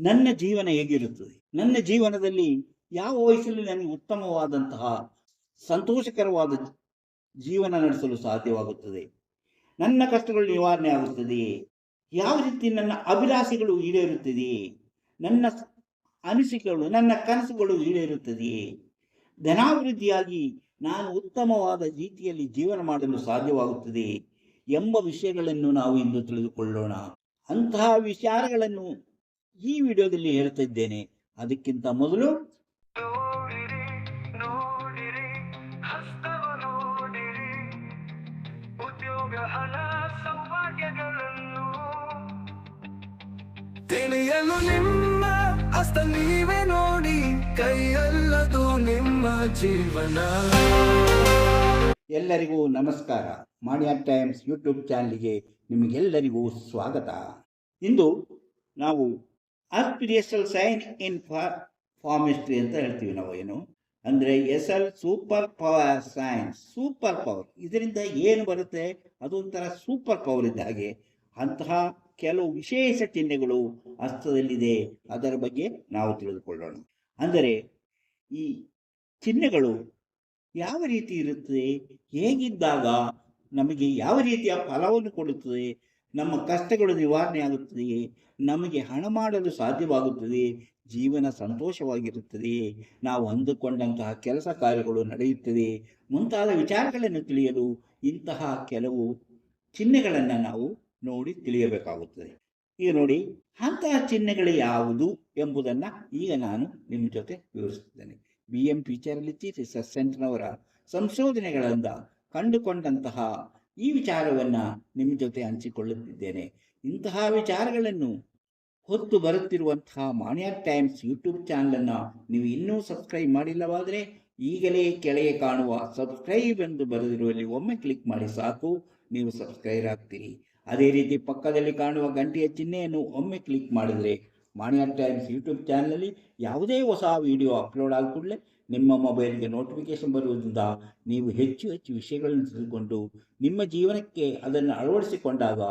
ನನ್ನ ಜೀವನ ಹೇಗಿರುತ್ತದೆ, ನನ್ನ ಜೀವನದಲ್ಲಿ ಯಾವ ವಯಸ್ಸಲ್ಲಿ ನನಗೆ ಉತ್ತಮವಾದಂತಹ ಸಂತೋಷಕರವಾದ ಜೀವನ ನಡೆಸಲು ಸಾಧ್ಯವಾಗುತ್ತದೆ, ನನ್ನ ಕಷ್ಟಗಳು ನಿವಾರಣೆ ಆಗುತ್ತದೆಯೇ, ಯಾವ ರೀತಿ ನನ್ನ ಅಭಿಲಾಷೆಗಳು ಈಡೇರುತ್ತದೆಯೇ, ನನ್ನ ಅನಿಸಿಕೆಗಳು ನನ್ನ ಕನಸುಗಳು ಈಡೇರುತ್ತದೆಯೇ, ಧನಾಭಿವೃದ್ಧಿಯಾಗಿ ನಾನು ಉತ್ತಮವಾದ ರೀತಿಯಲ್ಲಿ ಜೀವನ ಮಾಡಲು ಸಾಧ್ಯವಾಗುತ್ತದೆ ಎಂಬ ವಿಷಯಗಳನ್ನು ನಾವು ಇಂದು ತಿಳಿದುಕೊಳ್ಳೋಣ. ಅಂತಹ ವಿಚಾರಗಳನ್ನು ಈ ವಿಡಿಯೋದಲ್ಲಿ ಹೇಳ್ತಾ ಇದ್ದೇನೆ. ಅದಕ್ಕಿಂತ ಮೊದಲು ತಿಳಿಯಲು ನಿಮ್ಮ ಹಸ್ತ ನೀವೇ ನೋಡಿ, ಕೈಯಲ್ಲದು ನಿಮ್ಮ ಜೀವನ. ಎಲ್ಲರಿಗೂ ನಮಸ್ಕಾರ. ಮಾಣಿಯಾ ಟೈಮ್ಸ್ ಯೂಟ್ಯೂಬ್ ಚಾನಲ್ಗೆ ನಿಮಗೆಲ್ಲರಿಗೂ ಸ್ವಾಗತ. ಇಂದು ನಾವು ಆರ್ಟಿಫಿಷಿಯಲ್ ಸೈನ್ ಇನ್ ಫಾರ್ಮಿಸ್ಟ್ರಿ ಅಂತ ಹೇಳ್ತೀವಿ. ನಾವು ಏನು ಅಂದರೆ SL super power science, super power. ಇದರಿಂದ ಏನು ಬರುತ್ತೆ, ಅದೊಂಥರ ಸೂಪರ್ ಪವರ್ ಇದ್ದ ಹಾಗೆ. ಅಂತಹ ಕೆಲವು ವಿಶೇಷ ಚಿಹ್ನೆಗಳು ಹಸ್ತದಲ್ಲಿದೆ, ಅದರ ಬಗ್ಗೆ ನಾವು ತಿಳಿದುಕೊಳ್ಳೋಣ. ಅಂದರೆ ಈ ಚಿಹ್ನೆಗಳು ಯಾವ ರೀತಿ ಇರುತ್ತದೆ, ಹೇಗಿದ್ದಾಗ ನಮಗೆ ಯಾವ ರೀತಿಯ ಫಲವನ್ನು ಕೊಡುತ್ತದೆ, ನಮ್ಮ ಕಷ್ಟಗಳು ನಿವಾರಣೆ ಆಗುತ್ತದೆಯೇ, ನಮಗೆ ಹಣ ಮಾಡಲು ಸಾಧ್ಯವಾಗುತ್ತದೆ, ಜೀವನ ಸಂತೋಷವಾಗಿರುತ್ತದೆಯೇ, ನಾವು ಅಂದುಕೊಂಡಂತಹ ಕೆಲಸ ಕಾರ್ಯಗಳು ನಡೆಯುತ್ತದೆ ಮುಂತಾದ ವಿಚಾರಗಳನ್ನು ತಿಳಿಯಲು ಇಂತಹ ಕೆಲವು ಚಿಹ್ನೆಗಳನ್ನು ನಾವು ನೋಡಿ ತಿಳಿಯಬೇಕಾಗುತ್ತದೆ. ಈಗ ನೋಡಿ, ಅಂತಹ ಚಿಹ್ನೆಗಳು ಯಾವುದು ಎಂಬುದನ್ನು ಈಗ ನಾನು ನಿಮ್ಮ ಜೊತೆ ವಿವರಿಸುತ್ತೇನೆ. BM ಫ್ಯೂಚರಾಲಿಟಿ ರಿಸರ್ಚ್ ಸೆಂಟರ್ನವರ ಸಂಶೋಧನೆಗಳಿಂದ ಕಂಡುಕೊಂಡಂತಹ ಈ ವಿಚಾರವನ್ನು ನಿಮ್ಮ ಜೊತೆ ಹಂಚಿಕೊಳ್ಳುತ್ತಿದ್ದೇನೆ. ಇಂತಹ ವಿಚಾರಗಳನ್ನು ಹೊತ್ತು ಬರುತ್ತಿರುವಂತಹ ಮಾಣಿಯಾ ಟೈಮ್ಸ್ ಯೂಟ್ಯೂಬ್ ಚಾನಲನ್ನು ನೀವು ಇನ್ನೂ ಸಬ್ಸ್ಕ್ರೈಬ್ ಮಾಡಿಲ್ಲವಾದರೆ ಈಗಲೇ ಕೆಳಗೆ ಕಾಣುವ ಸಬ್ಸ್ಕ್ರೈಬ್ ಎಂದು ಬರೆದಿರುವಲ್ಲಿ ಒಮ್ಮೆ ಕ್ಲಿಕ್ ಮಾಡಿ ಸಾಕು, ನೀವು ಸಬ್ಸ್ಕ್ರೈಬ್ ಆಗ್ತೀರಿ. ಅದೇ ರೀತಿ ಪಕ್ಕದಲ್ಲಿ ಕಾಣುವ ಗಂಟೆಯ ಚಿಹ್ನೆಯನ್ನು ಒಮ್ಮೆ ಕ್ಲಿಕ್ ಮಾಡಿದರೆ ಮಾಣಿಯಾ ಟೈಮ್ಸ್ ಯೂಟ್ಯೂಬ್ ಚಾನಲಲ್ಲಿ ಯಾವುದೇ ಹೊಸ ವಿಡಿಯೋ ಅಪ್ಲೋಡ್ ಆದ ಕೂಡಲೇ ನಿಮ್ಮ ಮೊಬೈಲ್ಗೆ ನೋಟಿಫಿಕೇಶನ್ ಬರುವುದರಿಂದ ನೀವು ಹೆಚ್ಚು ಹೆಚ್ಚು ವಿಷಯಗಳನ್ನು ತಿಳಿದುಕೊಂಡು ನಿಮ್ಮ ಜೀವನಕ್ಕೆ ಅದನ್ನು ಅಳವಡಿಸಿಕೊಂಡಾಗ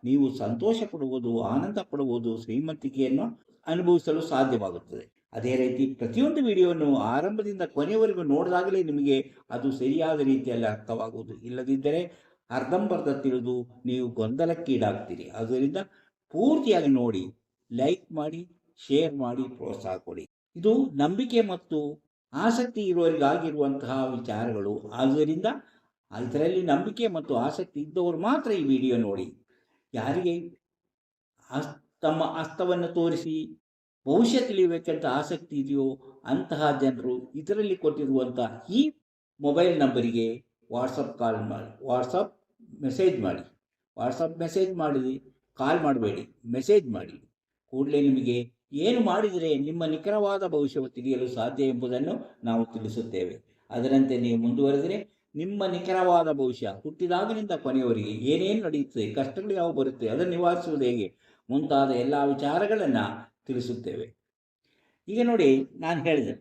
ನೀವು ಸಂತೋಷ ಪಡುವುದು, ಆನಂದ ಪಡುವುದು, ಶ್ರೀಮಂತಿಕೆಯನ್ನು ಅನುಭವಿಸಲು ಸಾಧ್ಯವಾಗುತ್ತದೆ. ಅದೇ ರೀತಿ ಪ್ರತಿಯೊಂದು ವಿಡಿಯೋವನ್ನು ಆರಂಭದಿಂದ ಕೊನೆಯವರೆಗೂ ನೋಡಿದಾಗಲೇ ನಿಮಗೆ ಅದು ಸರಿಯಾದ ರೀತಿಯಲ್ಲಿ ಅರ್ಥವಾಗುವುದು. ಇಲ್ಲದಿದ್ದರೆ ಅರ್ಧಂಬರ್ಧ ತಿಳಿದು ನೀವು ಗೊಂದಲಕ್ಕೀಡಾಗ್ತೀರಿ. ಆದ್ದರಿಂದ ಪೂರ್ತಿಯಾಗಿ ನೋಡಿ, ಲೈಕ್ ಮಾಡಿ, ಶೇರ್ ಮಾಡಿ, ಪ್ರೋತ್ಸಾಹ ಕೊಡಿ. ಇದು ನಂಬಿಕೆ ಮತ್ತು ಆಸಕ್ತಿ ಇರುವವರಿಗಾಗಿರುವಂತಹ ವಿಚಾರಗಳು. ಆದ್ದರಿಂದ ಇದರಲ್ಲಿ ನಂಬಿಕೆ ಮತ್ತು ಆಸಕ್ತಿ ಇದ್ದವರು ಮಾತ್ರ ಈ ವಿಡಿಯೋ ನೋಡಿ. ಯಾರಿಗೆ ತಮ್ಮ ಹಸ್ತವನ್ನು ತೋರಿಸಿ ಭವಿಷ್ಯ ತಿಳಿಯಬೇಕಂತ ಆಸಕ್ತಿ ಇದೆಯೋ ಅಂತಹ ಜನರು ಇದರಲ್ಲಿ ಕೊಟ್ಟಿರುವಂತಹ ಈ ಮೊಬೈಲ್ ನಂಬರಿಗೆ ವಾಟ್ಸಪ್ ಮೆಸೇಜ್ ಮಾಡಿ, ಕಾಲ್ ಮಾಡಬೇಡಿ, ಮೆಸೇಜ್ ಮಾಡಿ. ಕೂಡಲೇ ನಿಮಗೆ ಏನು ಮಾಡಿದರೆ ನಿಮ್ಮ ನಿಖರವಾದ ಭವಿಷ್ಯವು ತಿಳಿಯಲು ಸಾಧ್ಯ ಎಂಬುದನ್ನು ನಾವು ತಿಳಿಸುತ್ತೇವೆ. ಅದರಂತೆ ನೀವು ಮುಂದುವರೆದರೆ ನಿಮ್ಮ ನಿಖರವಾದ ಭವಿಷ್ಯ ಹುಟ್ಟಿದಾಗಲಿಂದ ಕೊನೆಯವರೆಗೆ ಏನೇನು ನಡೆಯುತ್ತದೆ, ಕಷ್ಟಗಳು ಯಾವ ಬರುತ್ತೆ, ಅದನ್ನು ನಿವಾರಿಸುವುದು ಹೇಗೆ ಮುಂತಾದ ಎಲ್ಲ ವಿಚಾರಗಳನ್ನು ತಿಳಿಸುತ್ತೇವೆ. ಈಗ ನೋಡಿ, ನಾನು ಹೇಳಿದೆ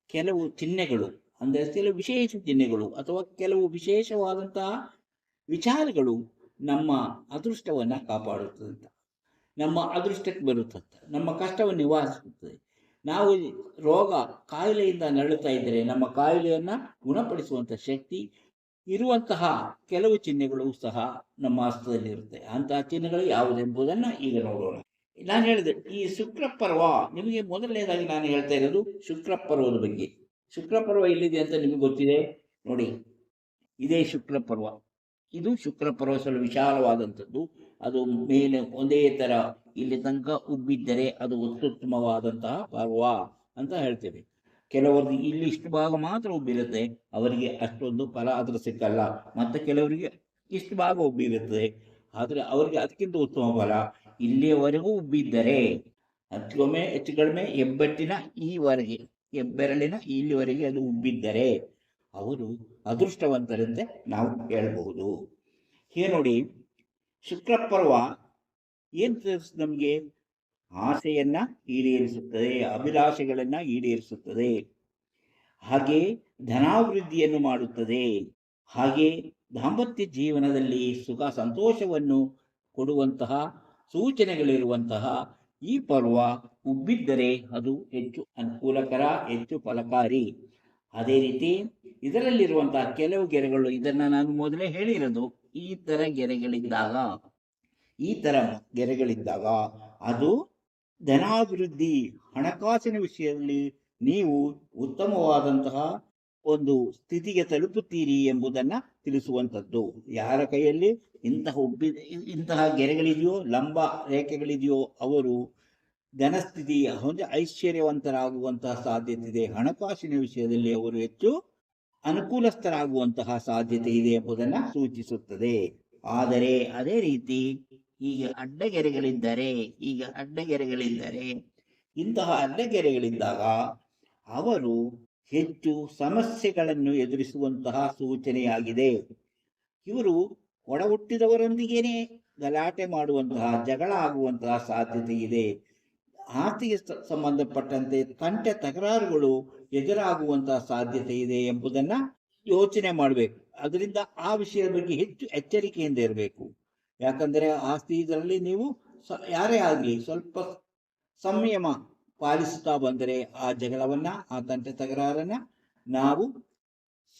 ಕೆಲವು ಚಿಹ್ನೆಗಳು, ಅಂದರೆ ಕೆಲವು ವಿಶೇಷ ಚಿಹ್ನೆಗಳು ಅಥವಾ ಕೆಲವು ವಿಶೇಷವಾದಂತಹ ವಿಚಾರಗಳು ನಮ್ಮ ಅದೃಷ್ಟವನ್ನು ಕಾಪಾಡುತ್ತದಂತ, ನಮ್ಮ ಅದೃಷ್ಟಕ್ಕೆ ಬರುತ್ತಂತ, ನಮ್ಮ ಕಷ್ಟವನ್ನು ನಿವಾರಿಸುತ್ತದೆ. ನಾವು ರೋಗ ಕಾಯಿಲೆಯಿಂದ ನರಳುತ್ತಾ ಇದ್ದರೆ ನಮ್ಮ ಕಾಯಿಲೆಯನ್ನು ಗುಣಪಡಿಸುವಂಥ ಶಕ್ತಿ ಇರುವಂತಹ ಕೆಲವು ಚಿಹ್ನೆಗಳು ಸಹ ನಮ್ಮ ಹಸ್ತದಲ್ಲಿರುತ್ತೆ. ಅಂತಹ ಚಿಹ್ನೆಗಳು ಯಾವುದೆಂಬುದನ್ನು ಈಗ ನೋಡೋಣ. ನಾನು ಹೇಳಿದೆ, ಈ ಶುಕ್ರಪರ್ವ, ನಿಮಗೆ ಮೊದಲನೇದಾಗಿ ನಾನು ಹೇಳ್ತಾ ಇರೋದು ಶುಕ್ರಪರ್ವದ ಬಗ್ಗೆ. ಶುಕ್ರಪರ್ವ ಎಲ್ಲಿದೆ ಅಂತ ನಿಮಗೆ ಗೊತ್ತಿದೆ ನೋಡಿ, ಇದೇ ಶುಕ್ರಪರ್ವ. ಇದು ಶುಕ್ರಪರ್ವ ಸ್ವಲ್ಪ ವಿಶಾಲವಾದಂಥದ್ದು. ಅದು ಮೇಲೆ ಒಂದೇ ಥರ ಇಲ್ಲಿ ತನಕ ಉಬ್ಬಿದ್ದರೆ ಅದು ಅತ್ಯುತ್ತಮವಾದಂತಹ ಪರ್ವ ಅಂತ ಹೇಳ್ತೇವೆ. ಕೆಲವರಿಗೆ ಇಲ್ಲಿ ಇಷ್ಟು ಭಾಗ ಮಾತ್ರ ಉಬ್ಬಿರುತ್ತೆ, ಅವರಿಗೆ ಅಷ್ಟೊಂದು ಫಲ ಅದರ ಸಿಕ್ಕಲ್ಲ. ಮತ್ತು ಕೆಲವರಿಗೆ ಇಷ್ಟು ಭಾಗ ಉಬ್ಬಿರುತ್ತದೆ, ಆದರೆ ಅವರಿಗೆ ಅದಕ್ಕಿಂತ ಉತ್ತಮ ಫಲ. ಇಲ್ಲಿಯವರೆಗೂ ಉಬ್ಬಿದ್ದರೆ, ಹೆಚ್ಚೊಮ್ಮೆ ಹೆಚ್ಚು ಕಡಿಮೆ ಹೆಬ್ಬೆರಳಿನ ಇಲ್ಲಿವರೆಗೆ ಅದು ಉಬ್ಬಿದ್ದರೆ ಅವರು ಅದೃಷ್ಟವಂತರಂತೆ ನಾವು ಹೇಳಬಹುದು. ಹೀಗೆ ನೋಡಿ, ಶುಕ್ರಪರ್ವ ಏನು ನಮಗೆ ಆಸೆಯನ್ನು ಈಡೇರಿಸುತ್ತದೆ, ಅಭಿಲಾಷೆಗಳನ್ನು ಈಡೇರಿಸುತ್ತದೆ, ಹಾಗೆ ಧನಾಭಿವೃದ್ಧಿಯನ್ನು ಮಾಡುತ್ತದೆ, ಹಾಗೆ ದಾಂಪತ್ಯ ಜೀವನದಲ್ಲಿ ಸುಖ ಸಂತೋಷವನ್ನು ಕೊಡುವಂತಹ ಸೂಚನೆಗಳಿರುವಂತಹ ಈ ಪರ್ವ ಉಬ್ಬಿದ್ದರೆ ಅದು ಹೆಚ್ಚು ಅನುಕೂಲಕರ, ಹೆಚ್ಚು ಫಲಕಾರಿ. ಅದೇ ರೀತಿ ಇದರಲ್ಲಿರುವಂತಹ ಕೆಲವು ಗೆರೆಗಳು, ಇದನ್ನು ನಾನು ಮೊದಲೇ ಹೇಳಿರೋದು, ಈ ಥರ ಗೆರೆಗಳಿದ್ದಾಗ ಅದು ಧನಾಭಿವೃದ್ಧಿ, ಹಣಕಾಸಿನ ವಿಷಯದಲ್ಲಿ ನೀವು ಉತ್ತಮವಾದಂತಹ ಒಂದು ಸ್ಥಿತಿಗೆ ತಲುಪುತ್ತೀರಿ ಎಂಬುದನ್ನು ತಿಳಿಸುವಂಥದ್ದು. ಯಾರ ಕೈಯಲ್ಲಿ ಇಂತಹ ಗೆರೆಗಳಿದೆಯೋ, ಲಂಬ ರೇಖೆಗಳಿದೆಯೋ, ಅವರು ಧನಸ್ಥಿತಿ ಐಶ್ವರ್ಯವಂತರಾಗುವಂತಹ ಸಾಧ್ಯತೆ ಇದೆ. ಹಣಕಾಸಿನ ವಿಷಯದಲ್ಲಿ ಅವರು ಹೆಚ್ಚು ಅನುಕೂಲಸ್ಥರಾಗುವಂತಹ ಸಾಧ್ಯತೆ ಇದೆ ಎಂಬುದನ್ನು ಸೂಚಿಸುತ್ತದೆ. ಆದರೆ ಅದೇ ರೀತಿ ಈಗ ಅಡ್ಡಗೆರೆಗಳಿದ್ದರೆ ಇಂತಹ ಅಡ್ಡಗೆರೆಗಳಿದ್ದಾಗ ಅವರು ಹೆಚ್ಚು ಸಮಸ್ಯೆಗಳನ್ನು ಎದುರಿಸುವಂತಹ ಸೂಚನೆಯಾಗಿದೆ. ಇವರು ಒಡ ಹುಟ್ಟಿದವರೊಂದಿಗೇನೆ ಗಲಾಟೆ ಮಾಡುವಂತಹ, ಜಗಳ ಆಗುವಂತಹ ಸಾಧ್ಯತೆ ಇದೆ. ಆಸ್ತಿಗೆ ಸಂಬಂಧಪಟ್ಟಂತೆ ತಂಟೆ ತಕರಾರುಗಳು ಎದುರಾಗುವಂತಹ ಸಾಧ್ಯತೆ ಇದೆ ಎಂಬುದನ್ನು ಯೋಚನೆ ಮಾಡಬೇಕು. ಅದರಿಂದ ಆ ವಿಷಯದ ಬಗ್ಗೆ ಹೆಚ್ಚು ಎಚ್ಚರಿಕೆಯಿಂದ ಇರಬೇಕು. ಯಾಕಂದರೆ ಆಸ್ತಿ ಇದರಲ್ಲಿ ನೀವು ಯಾರೇ ಆಗಲಿ ಸ್ವಲ್ಪ ಸಂಯಮ ಪಾಲಿಸುತ್ತಾ ಬಂದರೆ ಆ ಜಗಳವನ್ನು, ಆ ತಂಟೆ ತಕರಾರನ್ನು ನಾವು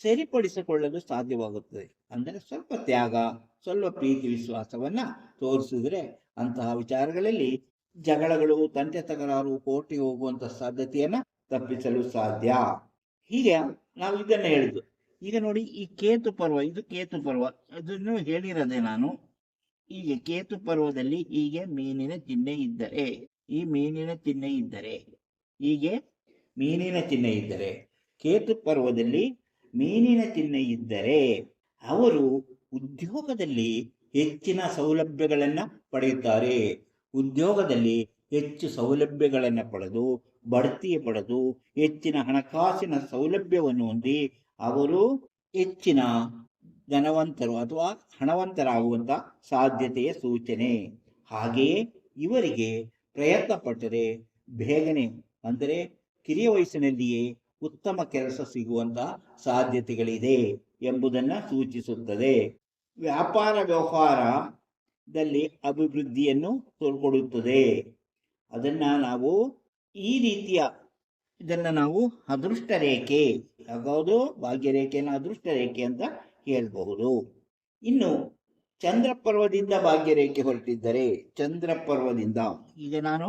ಸರಿಪಡಿಸಿಕೊಳ್ಳಲು ಸಾಧ್ಯವಾಗುತ್ತದೆ. ಅಂದರೆ ಸ್ವಲ್ಪ ತ್ಯಾಗ, ಸ್ವಲ್ಪ ಪ್ರೀತಿ ವಿಶ್ವಾಸವನ್ನು ತೋರಿಸಿದರೆ ಅಂತಹ ವಿಚಾರಗಳಲ್ಲಿ ಜಗಳಗಳು, ತಂಟೆ ತಕರಾರು, ಕೋರ್ಟಿಗೆ ಹೋಗುವಂಥ ಸಾಧ್ಯತೆಯನ್ನು ತಪ್ಪಿಸಲು ಸಾಧ್ಯ. ಹೀಗೆ ನಾವು ಇದನ್ನು ಹೇಳಿದ್ದು. ಈಗ ನೋಡಿ, ಈ ಕೇತು ಪರ್ವ, ಇದು ಕೇತು ಪರ್ವ, ಅದನ್ನು ಹೇಳಿರೋದೆ ನಾನು. ಈಗ ಕೇತು ಪರ್ವದಲ್ಲಿ ಹೀಗೆ ಮೀನಿನ ಚಿಹ್ನೆ ಇದ್ದರೆ, ಕೇತು ಪರ್ವದಲ್ಲಿ ಮೀನಿನ ಚಿಹ್ನೆ ಇದ್ದರೆ ಅವರು ಉದ್ಯೋಗದಲ್ಲಿ ಹೆಚ್ಚಿನ ಸೌಲಭ್ಯಗಳನ್ನು ಪಡೆಯುತ್ತಾರೆ. ಉದ್ಯೋಗದಲ್ಲಿ ಹೆಚ್ಚು ಸೌಲಭ್ಯಗಳನ್ನು ಪಡೆದು, ಬಡ್ತಿ ಪಡೆದು, ಹೆಚ್ಚಿನ ಹಣಕಾಸಿನ ಸೌಲಭ್ಯವನ್ನು ಹೊಂದಿ ಅವರು ಹೆಚ್ಚಿನ ಧನವಂತರು ಅಥವಾ ಹಣವಂತರಾಗುವಂಥ ಸಾಧ್ಯತೆಯ ಸೂಚನೆ. ಹಾಗೆಯೇ ಇವರಿಗೆ ಪ್ರಯತ್ನ ಪಟ್ಟರೆ ಬೇಗನೆ, ಅಂದರೆ ಕಿರಿಯ ವಯಸ್ಸಿನಲ್ಲಿಯೇ ಉತ್ತಮ ಕೆಲಸ ಸಿಗುವಂತಹ ಸಾಧ್ಯತೆಗಳಿದೆ ಎಂಬುದನ್ನು ಸೂಚಿಸುತ್ತದೆ. ವ್ಯಾಪಾರ ವ್ಯವಹಾರದಲ್ಲಿ ಅಭಿವೃದ್ಧಿಯನ್ನು ತೋರ್ಕೊಡುತ್ತದೆ. ಅದನ್ನು ನಾವು ಈ ರೀತಿಯ ಇದನ್ನು ನಾವು ಅದೃಷ್ಟ ರೇಖೆ, ಯಾವುದು ಭಾಗ್ಯರೇಖೆಯನ್ನು ಅದೃಷ್ಟ ರೇಖೆ ಅಂತ ಹೇಳಬಹುದು. ಇನ್ನು ಚಂದ್ರಪರ್ವದಿಂದ ಭಾಗ್ಯರೇಖೆ ಹೊರಟಿದ್ದರೆ, ಚಂದ್ರಪರ್ವದಿಂದ, ಈಗ ನಾನು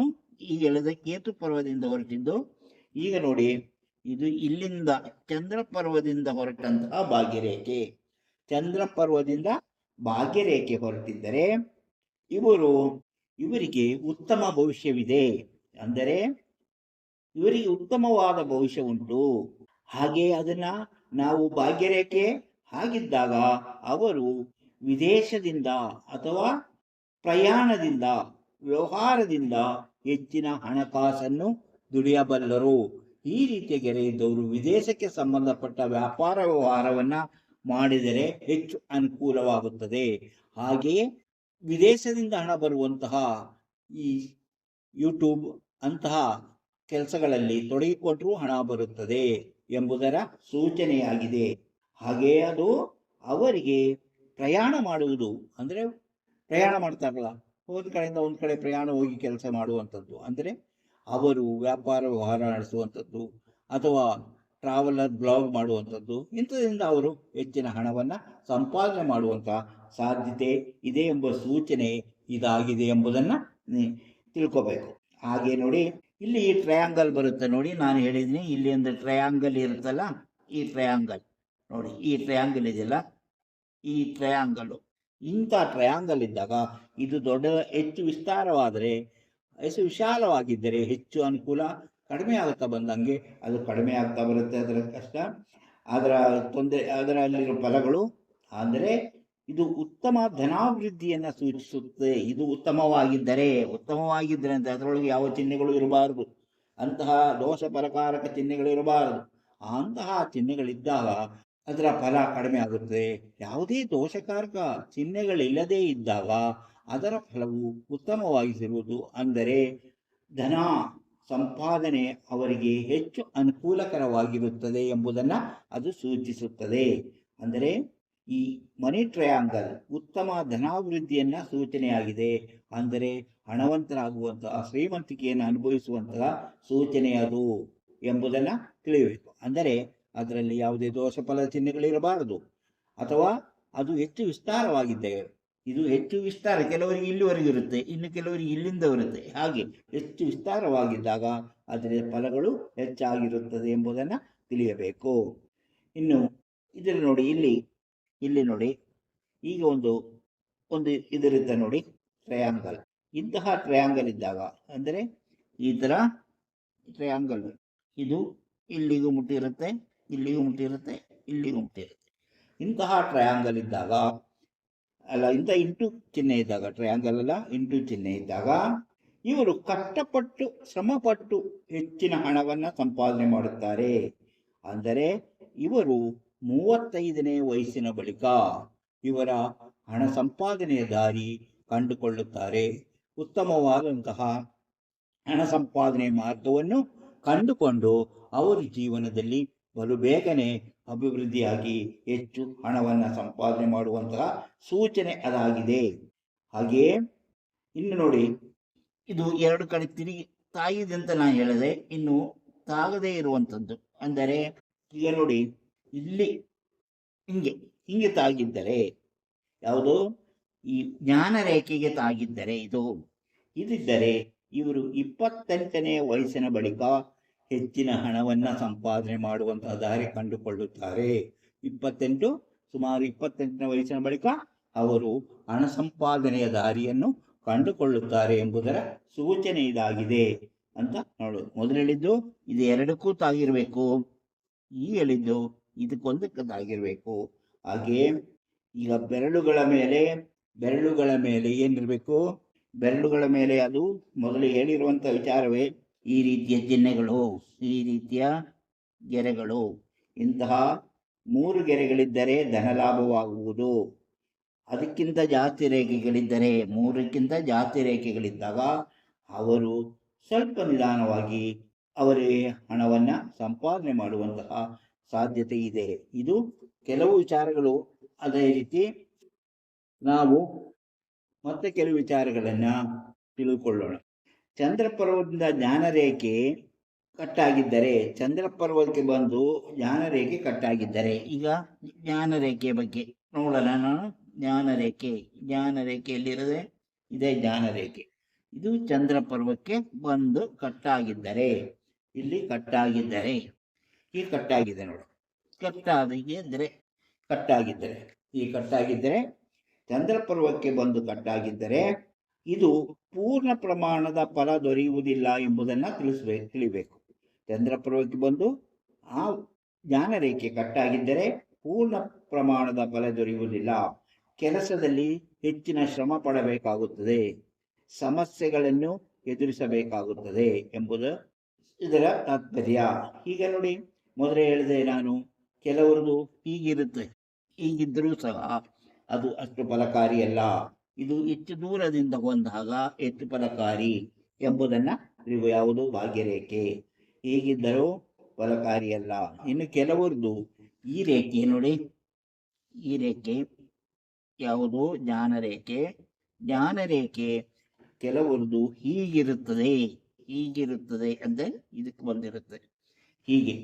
ಈಗ ಹೇಳಿದ ಕೇತು ಪರ್ವದಿಂದ ಹೊರಟಿದ್ದು, ಈಗ ನೋಡಿ ಇದು ಇಲ್ಲಿಂದ ಚಂದ್ರಪರ್ವದಿಂದ ಹೊರಟಂತಹ ಭಾಗ್ಯರೇಖೆ. ಚಂದ್ರಪರ್ವದಿಂದ ಭಾಗ್ಯರೇಖೆ ಹೊರಟಿದ್ದರೆ ಇವರಿಗೆ ಉತ್ತಮ ಭವಿಷ್ಯವಿದೆ. ಅಂದರೆ ಇವರಿಗೆ ಉತ್ತಮವಾದ ಭವಿಷ್ಯ ಉಂಟು. ಹಾಗೆ ಅದನ್ನು ನಾವು ಭಾಗ್ಯರೇಖೆ ಆಗಿದ್ದಾಗ ಅವರು ವಿದೇಶದಿಂದ ಅಥವಾ ಪ್ರಯಾಣದಿಂದ, ವ್ಯವಹಾರದಿಂದ ಹೆಚ್ಚಿನ ಹಣಕಾಸನ್ನು ದುಡಿಯಬಲ್ಲರು. ಈ ರೀತಿಯ ಗೆರೆ ಇದ್ದವರು ವಿದೇಶಕ್ಕೆ ಸಂಬಂಧಪಟ್ಟ ವ್ಯಾಪಾರ ವ್ಯವಹಾರವನ್ನು ಮಾಡಿದರೆ ಹೆಚ್ಚು ಅನುಕೂಲವಾಗುತ್ತದೆ. ಹಾಗೆಯೇ ವಿದೇಶದಿಂದ ಹಣ ಬರುವಂತಹ ಈ ಯೂಟ್ಯೂಬ್ ಅಂತಹ ಕೆಲಸಗಳಲ್ಲಿ ತೊಡಗಿಕೊಂಡರೂ ಹಣ ಬರುತ್ತದೆ ಎಂಬುದರ ಸೂಚನೆಯಾಗಿದೆ. ಹಾಗೆಯೇ ಅದು ಅವರಿಗೆ ಪ್ರಯಾಣ ಮಾಡುವುದು, ಅಂದರೆ ಪ್ರಯಾಣ ಮಾಡ್ತಾರಲ್ಲ, ಒಂದು ಕಡೆಯಿಂದ ಒಂದು ಕಡೆ ಪ್ರಯಾಣ ಹೋಗಿ ಕೆಲಸ ಮಾಡುವಂಥದ್ದು, ಅಂದರೆ ಅವರು ವ್ಯಾಪಾರ ವ್ಯವಹಾರ ನಡೆಸುವಂಥದ್ದು ಅಥವಾ ಟ್ರಾವೆಲರ್ ಬ್ಲಾಗ್ ಮಾಡುವಂಥದ್ದು, ಇಂಥದ್ರಿಂದ ಅವರು ಹೆಚ್ಚಿನ ಹಣವನ್ನು ಸಂಪಾದನೆ ಮಾಡುವಂಥ ಸಾಧ್ಯತೆ ಇದೆ ಎಂಬ ಸೂಚನೆ ಇದಾಗಿದೆ ಎಂಬುದನ್ನು ತಿಳ್ಕೋಬೇಕು. ಹಾಗೆ ನೋಡಿ, ಇಲ್ಲಿ ಈ ಟ್ರಯಾಂಗಲ್ ಬರುತ್ತೆ ನೋಡಿ, ನಾನು ಹೇಳಿದ್ದೀನಿ ಇಲ್ಲಿ ಒಂದು ಟ್ರಯಾಂಗಲ್ ಇರುತ್ತಲ್ಲ, ಈ ಟ್ರಯಾಂಗಲ್ ನೋಡಿ, ಈ ಟ್ರಯಾಂಗಲ್ ಇದೆಯಲ್ಲ, ಈ ಟ್ರಯಾಂಗಲ್ಲು, ಇಂಥ ಟ್ರಯಾಂಗಲ್ ಇದ್ದಾಗ ಇದು ಹೆಚ್ಚು ವಿಸ್ತಾರವಾದರೆ, ಹೆಚ್ಚು ವಿಶಾಲವಾಗಿದ್ದರೆ ಹೆಚ್ಚು ಅನುಕೂಲ. ಕಡಿಮೆ ಆಗುತ್ತಾ ಬಂದಂಗೆ ಅದು ಕಡಿಮೆ ಆಗ್ತಾ ಬರುತ್ತೆ ಅದರ ಕಷ್ಟ, ಅದರ ತೊಂದರೆ, ಅದರಲ್ಲಿರೋ ಫಲಗಳು. ಅಂದರೆ ಇದು ಉತ್ತಮ ಧನಾಭಿವೃದ್ಧಿಯನ್ನು ಸೂಚಿಸುತ್ತದೆ. ಇದು ಉತ್ತಮವಾಗಿದ್ದರೆ ಅಂತ ಅದರೊಳಗೆ ಯಾವ ಚಿಹ್ನೆಗಳು ಇರಬಾರದು, ಅಂತಹ ದೋಷಪರಕಾರಕ ಚಿಹ್ನೆಗಳು ಇರಬಾರದು. ಅಂತಹ ಚಿಹ್ನೆಗಳಿದ್ದಾಗ ಅದರ ಫಲ ಕಡಿಮೆ ಆಗುತ್ತದೆ. ಯಾವುದೇ ದೋಷಕಾರಕ ಚಿಹ್ನೆಗಳಿಲ್ಲದೇ ಇದ್ದಾಗ ಅದರ ಫಲವು ಉತ್ತಮವಾಗಿಸಿರುವುದು. ಅಂದರೆ ಧನ ಸಂಪಾದನೆ ಅವರಿಗೆ ಹೆಚ್ಚು ಅನುಕೂಲಕರವಾಗಿರುತ್ತದೆ ಎಂಬುದನ್ನು ಅದು ಸೂಚಿಸುತ್ತದೆ. ಅಂದರೆ ಈ ಮನಿ ಟ್ರಯಾಂಗಲ್ ಉತ್ತಮ ಧನಾಭಿವೃದ್ಧಿಯನ್ನು ಸೂಚನೆಯಾಗಿದೆ. ಅಂದರೆ ಹಣವಂತರಾಗುವಂತಹ ಶ್ರೀಮಂತಿಕೆಯನ್ನು ಅನುಭವಿಸುವಂತಹ ಸೂಚನೆ ಅದು ಎಂಬುದನ್ನು ತಿಳಿಯಬೇಕು. ಅಂದರೆ ಅದರಲ್ಲಿ ಯಾವುದೇ ದೋಷ ಫಲ ಚಿಹ್ನೆಗಳಿರಬಾರದು, ಅಥವಾ ಅದು ಹೆಚ್ಚು ವಿಸ್ತಾರವಾಗಿದ್ದೆ. ಇದು ಹೆಚ್ಚು ವಿಸ್ತಾರ, ಕೆಲವರಿಗೆ ಇಲ್ಲಿವರೆಗೂ ಇರುತ್ತೆ, ಇನ್ನು ಕೆಲವರಿಗೆ ಇಲ್ಲಿಂದ ಬರುತ್ತೆ. ಹಾಗೆ ಹೆಚ್ಚು ವಿಸ್ತಾರವಾಗಿದ್ದಾಗ ಅದರ ಫಲಗಳು ಹೆಚ್ಚಾಗಿರುತ್ತದೆ ಎಂಬುದನ್ನು ತಿಳಿಯಬೇಕು. ಇನ್ನು ಇದರಲ್ಲಿ ನೋಡಿ, ಇಲ್ಲಿ ನೋಡಿ, ಈಗ ಒಂದು ಇದರಿಂದ ನೋಡಿ, ಟ್ರಯಾಂಗಲ್. ಇಂತಹ ಟ್ರಯಾಂಗಲ್ ಇದ್ದಾಗ, ಅಂದರೆ ಈ ಥರ ಟ್ರಯಾಂಗಲ್, ಇದು ಇಲ್ಲಿಗೂ ಮುಟ್ಟಿರುತ್ತೆ, ಇಲ್ಲಿಗೂ ಮುಟ್ಟಿರುತ್ತೆ, ಇಲ್ಲಿಗೂ ಮುಟ್ಟಿರುತ್ತೆ. ಇಂತಹ ಟ್ರಯಾಂಗಲ್ ಇದ್ದಾಗ, ಇಂಥ ಇಂಟು ಚಿಹ್ನೆ ಇದ್ದಾಗ, ಟ್ರಯಾಂಗಲ್ ಅಲ್ಲ ಇಂಟು ಚಿಹ್ನೆ ಇದ್ದಾಗ, ಇವರು ಕಷ್ಟಪಟ್ಟು ಶ್ರಮಪಟ್ಟು ಹೆಚ್ಚಿನ ಹಣವನ್ನು ಸಂಪಾದನೆ ಮಾಡುತ್ತಾರೆ. ಅಂದರೆ ಇವರು 35ನೇ ವಯಸ್ಸಿನ ಬಳಿಕ ಇವರ ಹಣ ಸಂಪಾದನೆಯ ದಾರಿ ಕಂಡುಕೊಳ್ಳುತ್ತಾರೆ. ಉತ್ತಮವಾದಂತಹ ಹಣ ಸಂಪಾದನೆ ಮಾರ್ಗವನ್ನು ಕಂಡುಕೊಂಡು ಅವರು ಜೀವನದಲ್ಲಿ ಬಲು ಬೇಗನೆ ಅಭಿವೃದ್ಧಿಯಾಗಿ ಹೆಚ್ಚು ಹಣವನ್ನು ಸಂಪಾದನೆ ಮಾಡುವಂತಹ ಸೂಚನೆ ಅದಾಗಿದೆ. ಹಾಗೆಯೇ ಇನ್ನು ನೋಡಿ, ಇದು 2 ಕಡೆ ತಿರುಗಿ ತಾಗಿದೆ ಅಂತ ನಾನು ಹೇಳಿದೆ. ಇನ್ನು ತಾಗದೇ ಇರುವಂಥದ್ದು ಅಂದರೆ, ಈಗ ನೋಡಿ, ಇಲ್ಲಿ ಹಿಂಗೆ ತಾಗಿದ್ದರೆ, ಯಾವುದು ಈ ಜ್ಞಾನ ರೇಖೆಗೆ ತಾಗಿದ್ದರೆ, ಇದಿದ್ದರೆ ಇವರು 28ನೇ ವಯಸ್ಸಿನ ಬಳಿಕ ಹೆಚ್ಚಿನ ಹಣವನ್ನು ಸಂಪಾದನೆ ಮಾಡುವಂತಹ ದಾರಿ ಕಂಡುಕೊಳ್ಳುತ್ತಾರೆ. ಸುಮಾರು 28ನೇ ವಯಸ್ಸಿನ ಬಳಿಕ ಅವರು ಹಣ ಸಂಪಾದನೆಯ ದಾರಿಯನ್ನು ಕಂಡುಕೊಳ್ಳುತ್ತಾರೆ ಎಂಬುದರ ಸೂಚನೆ ಇದಾಗಿದೆ ಅಂತ ನೋಡು. ಮೊದಲು ಹೇಳಿದ್ದು ಇದು 2ಕ್ಕೂ ತಾಗಿರಬೇಕು, ಈಗ ಹೇಳಿದ್ದು ಇದಕ್ಕೊಂದಕ್ಕೆ ತಾಗಿರಬೇಕು. ಹಾಗೆಯೇ ಈಗ ಬೆರಳುಗಳ ಮೇಲೆ ಏನಿರಬೇಕು? ಬೆರಳುಗಳ ಮೇಲೆ ಅದು ಮೊದಲು ಹೇಳಿರುವಂಥ ವಿಚಾರವೇ ಈ ರೀತಿಯ ಚಿಹ್ನೆಗಳು, ಈ ರೀತಿಯ ಗೆರೆಗಳು. ಇಂತಹ 3 ಗೆರೆಗಳಿದ್ದರೆ ಧನಲಾಭವಾಗುವುದು. ಅದಕ್ಕಿಂತ ಜಾಸ್ತಿ ರೇಖೆಗಳಿದ್ದರೆ, 3ಕ್ಕಿಂತ ಜಾಸ್ತಿ ರೇಖೆಗಳಿದ್ದಾಗ ಅವರು ಸ್ವಲ್ಪ ನಿಧಾನವಾಗಿ ಅವರಿಗೆ ಹಣವನ್ನು ಸಂಪಾದನೆ ಮಾಡುವಂತಹ ಸಾಧ್ಯತೆ ಇದೆ. ಇದು ಕೆಲವು ವಿಚಾರಗಳು. ಅದೇ ರೀತಿ ನಾವು ಮತ್ತೆ ಕೆಲವು ವಿಚಾರಗಳನ್ನು ತಿಳಿದುಕೊಳ್ಳೋಣ. ಚಂದ್ರಪರ್ವದಿಂದ ಜ್ಞಾನರೇಖೆ ಕಟ್ಟಾಗಿದ್ದರೆ, ಚಂದ್ರಪರ್ವಕ್ಕೆ ಬಂದು ಜ್ಞಾನರೇಖೆ ಕಟ್ಟಾಗಿದ್ದರೆ, ಈಗ ಜ್ಞಾನರೇಖೆಯ ಬಗ್ಗೆ ನೋಡೋಣ. ನಾನು ಜ್ಞಾನರೇಖೆಯಲ್ಲಿರದೆ ಇದೇ ಜ್ಞಾನರೇಖೆ. ಇದು ಚಂದ್ರಪರ್ವಕ್ಕೆ ಬಂದು ಕಟ್ಟಾಗಿದ್ದರೆ, ಇಲ್ಲಿ ಕಟ್ಟಾಗಿದ್ದರೆ, ಈ ಕಟ್ಟಾಗಿದೆ ನೋಡಿ, ಕಟ್ಟಾಗಿದ್ದರೆ ಚಂದ್ರಪರ್ವಕ್ಕೆ ಬಂದು ಕಟ್ಟಾಗಿದ್ದರೆ ಇದು ಪೂರ್ಣ ಪ್ರಮಾಣದ ಫಲ ದೊರೆಯುವುದಿಲ್ಲ ಎಂಬುದನ್ನು ತಿಳಿಬೇಕು. ಚಂದ್ರಪರ್ವಕ್ಕೆ ಬಂದು ಆ ಜ್ಞಾನರೇಖೆ ಕಟ್ಟಾಗಿದ್ದರೆ ಪೂರ್ಣ ಪ್ರಮಾಣದ ಫಲ ದೊರೆಯುವುದಿಲ್ಲ. ಕೆಲಸದಲ್ಲಿ ಹೆಚ್ಚಿನ ಶ್ರಮ ಪಡಬೇಕಾಗುತ್ತದೆ, ಸಮಸ್ಯೆಗಳನ್ನು ಎದುರಿಸಬೇಕಾಗುತ್ತದೆ ಎಂಬುದು ಇದರ ತಾತ್ಪರ್ಯ. ಈಗ ನೋಡಿ, ಮೊದಲೇ ಹೇಳಿದೆ ನಾನು, ಕೆಲವರದು ಹೀಗಿರುತ್ತೆ, ಹೀಗಿದ್ದರೂ ಸಹ ಅದು ಅಷ್ಟು ಫಲಕಾರಿಯಲ್ಲ. ಇದು ಹೆಚ್ಚು ದೂರದಿಂದ ಬಂದಾಗ ಹೆಚ್ಚು ಫಲಕಾರಿ ಎಂಬುದನ್ನು ಯಾವುದು? ಭಾಗ್ಯರೇಖೆ. ಹೀಗಿದ್ದರೂ ಫಲಕಾರಿಯಲ್ಲ. ಇನ್ನು ಕೆಲವರದು ಈ ರೇಖೆ ನೋಡಿ, ಈ ರೇಖೆ ಯಾವುದು? ಜ್ಞಾನರೇಖೆ ಕೆಲವರದು ಹೀಗಿರುತ್ತದೆ ಅಂದರೆ ಇದಕ್ಕೆ ಬಂದಿರುತ್ತೆ. ಹೀಗೆ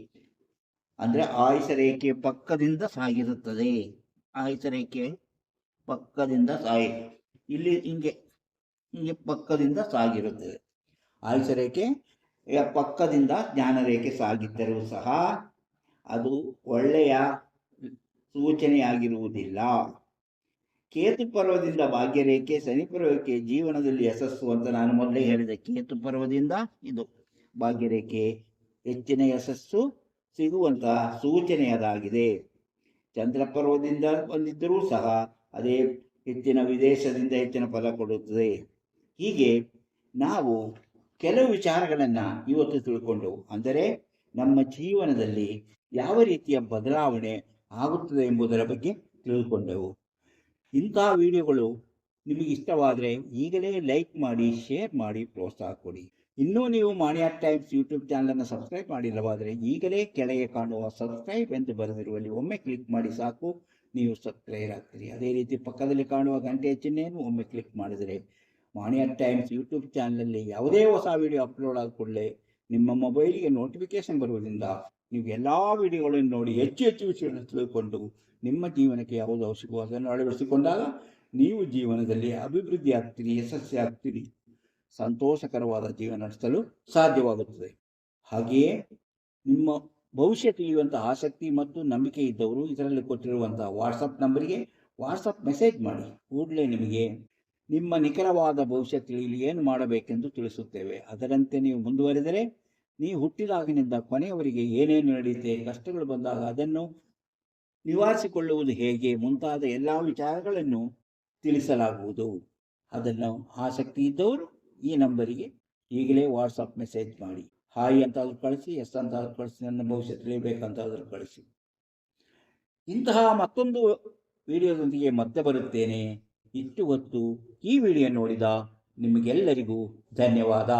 ಅಂದರೆ ಆಯುಷ ರೇಖೆ ಪಕ್ಕದಿಂದ ಸಾಗಿರುತ್ತದೆ. ಇಲ್ಲಿ ಹಿಂಗೆ ಪಕ್ಕದಿಂದ ಸಾಗಿರುತ್ತದೆ. ಆಯುಷ ರೇಖೆ ಪಕ್ಕದಿಂದ ಜ್ಞಾನರೇಖೆ ಸಾಗಿದ್ದರೂ ಸಹ ಅದು ಒಳ್ಳೆಯ ಸೂಚನೆಯಾಗಿರುವುದಿಲ್ಲ. ಕೇತು ಪರ್ವದಿಂದ ಭಾಗ್ಯರೇಖೆ, ಶನಿ ಪರ್ವಕ್ಕೆ ಜೀವನದಲ್ಲಿ ಯಶಸ್ಸು ಅಂತ ನಾನು ಮೊದಲೇ ಹೇಳಿದೆ. ಕೇತು ಪರ್ವದಿಂದ ಇದು ಭಾಗ್ಯರೇಖೆ ಹೆಚ್ಚಿನ ಯಶಸ್ಸು ಸಿಗುವಂತಹ ಸೂಚನೆ ಅದಾಗಿದೆ. ಚಂದ್ರ ಪರ್ವದಿಂದ ಬಂದಿದ್ದರೂ ಸಹ ಅದೇ ಹೆಚ್ಚಿನ ವಿದೇಶದಿಂದ ಹೆಚ್ಚಿನ ಫಲ ಕೊಡುತ್ತದೆ. ಹೀಗೆ ನಾವು ಕೆಲವು ವಿಚಾರಗಳನ್ನು ಇವತ್ತು ತಿಳ್ಕೊಂಡೆವು. ಅಂದರೆ ನಮ್ಮ ಜೀವನದಲ್ಲಿ ಯಾವ ರೀತಿಯ ಬದಲಾವಣೆ ಆಗುತ್ತದೆ ಎಂಬುದರ ಬಗ್ಗೆ ತಿಳಿದುಕೊಂಡೆವು. ಇಂತಹ ವಿಡಿಯೋಗಳು ನಿಮಗೆ ಇಷ್ಟವಾದರೆ ಈಗಲೇ ಲೈಕ್ ಮಾಡಿ, ಶೇರ್ ಮಾಡಿ, ಪ್ರೋತ್ಸಾಹ ಕೊಡಿ. ಇನ್ನೂ ನೀವು ಮಾಣಿಯಾ ಟೈಮ್ಸ್ ಯೂಟ್ಯೂಬ್ ಚಾನಲನ್ನು ಸಬ್ಸ್ಕ್ರೈಬ್ ಮಾಡಿಲ್ಲವಾದರೆ ಈಗಲೇ ಕೆಳಗೆ ಕಾಣುವ ಸಬ್ಸ್ಕ್ರೈಬ್ ಎಂದು ಬರೆದಿರುವಲ್ಲಿ ಒಮ್ಮೆ ಕ್ಲಿಕ್ ಮಾಡಿ ಸಾಕು, ನೀವು ಸಬ್ಸ್ಕ್ರೈಬ್ ಆಗ್ತೀರಿ. ಅದೇ ರೀತಿ ಪಕ್ಕದಲ್ಲಿ ಕಾಣುವ ಗಂಟೆಯ ಚಿಹ್ನೆಯನ್ನು ಒಮ್ಮೆ ಕ್ಲಿಕ್ ಮಾಡಿದರೆ ಮಾಣಿಯರ್ ಟೈಮ್ಸ್ ಯೂಟ್ಯೂಬ್ ಚಾನಲಲ್ಲಿ ಯಾವುದೇ ಹೊಸ ವಿಡಿಯೋ ಅಪ್ಲೋಡ್ ಆದ ಕೂಡಲೇ ನಿಮ್ಮ ಮೊಬೈಲಿಗೆ ನೋಟಿಫಿಕೇಶನ್ ಬರುವುದರಿಂದ ನೀವು ಎಲ್ಲ ವಿಡಿಯೋಗಳನ್ನು ನೋಡಿ ಹೆಚ್ಚು ಹೆಚ್ಚು ವಿಷಯಗಳನ್ನು ತಿಳಿದುಕೊಂಡು ನಿಮ್ಮ ಜೀವನಕ್ಕೆ ಯಾವುದು ಅವಶ್ಯಕವೋ ಅದನ್ನು ಅಳವಡಿಸಿಕೊಂಡಾಗ ನೀವು ಜೀವನದಲ್ಲಿ ಅಭಿವೃದ್ಧಿ ಆಗ್ತೀರಿ, ಯಶಸ್ವಿ ಆಗ್ತೀರಿ, ಸಂತೋಷಕರವಾದ ಜೀವನ ನಡೆಸಲು ಸಾಧ್ಯವಾಗುತ್ತದೆ. ಹಾಗೆಯೇ ನಿಮ್ಮ ಭವಿಷ್ಯ ತಿಳಿಯುವಂಥ ಆಸಕ್ತಿ ಮತ್ತು ನಂಬಿಕೆ ಇದ್ದವರು ಇದರಲ್ಲಿ ಕೊಟ್ಟಿರುವಂಥ ವಾಟ್ಸಪ್ ನಂಬರಿಗೆ ವಾಟ್ಸಪ್ ಮೆಸೇಜ್ ಮಾಡಿ. ಕೂಡಲೇ ನಿಮಗೆ ನಿಮ್ಮ ನಿಖರವಾದ ಭವಿಷ್ಯ ತಿಳಿಯಲು ಏನು ಮಾಡಬೇಕೆಂದು ತಿಳಿಸುತ್ತೇವೆ. ಅದರಂತೆ ನೀವು ಮುಂದುವರೆದರೆ ನೀವು ಹುಟ್ಟಿದಾಗಿನಿಂದ ಕೊನೆಯವರೆಗೆ ಏನೇನು ನಡೆಯುತ್ತೆ, ಕಷ್ಟಗಳು ಬಂದಾಗ ಅದನ್ನು ನಿವಾರಿಸಿಕೊಳ್ಳುವುದು ಹೇಗೆ ಮುಂತಾದ ಎಲ್ಲ ವಿಚಾರಗಳನ್ನು ತಿಳಿಸಲಾಗುವುದು. ಅದನ್ನು ಆಸಕ್ತಿ ಇದ್ದವರು ಈ ನಂಬರಿಗೆ ಈಗಲೇ ವಾಟ್ಸಪ್ ಮೆಸೇಜ್ ಮಾಡಿ. ಹಾಯ್ ಅಂತಾದರೂ ಕಳಿಸಿ, ಎಸ್ ಅಂತಾದರೂ ಕಳಿಸಿ, ನನ್ನ ಭವಿಷ್ಯ ತಿಳಿಯಬೇಕಂತಾದರೂ ಕಳಿಸಿ. ಇಂತಹ ಮತ್ತೊಂದು ವಿಡಿಯೋದೊಂದಿಗೆ ಮತ್ತೆ ಬರುತ್ತೇನೆ. ಇಷ್ಟು ಹೊತ್ತು ಈ ವಿಡಿಯೋ ನೋಡಿದ ನಿಮಗೆಲ್ಲರಿಗೂ ಧನ್ಯವಾದ.